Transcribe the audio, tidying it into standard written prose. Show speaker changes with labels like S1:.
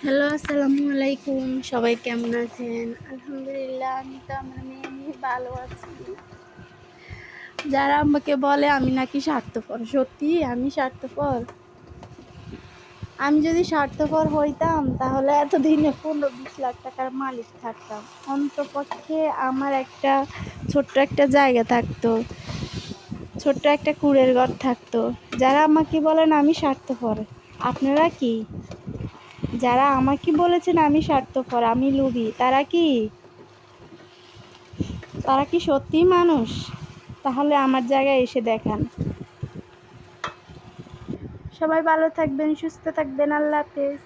S1: Hello, আসসালামু আলাইকুম। সবাই কেমন আছেন? আলহামদুলিল্লাহ, আমি তো আমার মেয়ে নিয়ে ভালো আছি। যারা আমাকে বলে আমি নাকি স্বার্থপর, সত্যিই আমি স্বার্থপর? আমি যদি স্বার্থপর হইতাম তাহলে এতদিনে 15-20 লাখ টাকার মালিক থাকতাম। অন্ততপক্ষে আমার একটা ছোট্ট একটা জায়গা থাকতো, ছোট্ট একটা কুঁড়ের ঘর থাকতো। যারা আমাকে বলেন আমি স্বার্থপর, আপনারা কি? যারা আমাকে বলেছেন আমি স্বার্থপর, আমি লোভী, তারা কি সত্যিই মানুষ? তাহলে আমার জায়গায় এসে দেখান। সবাই ভালো থাকবেন, সুস্থ থাকবেন। আল্লাহ হাফেজ।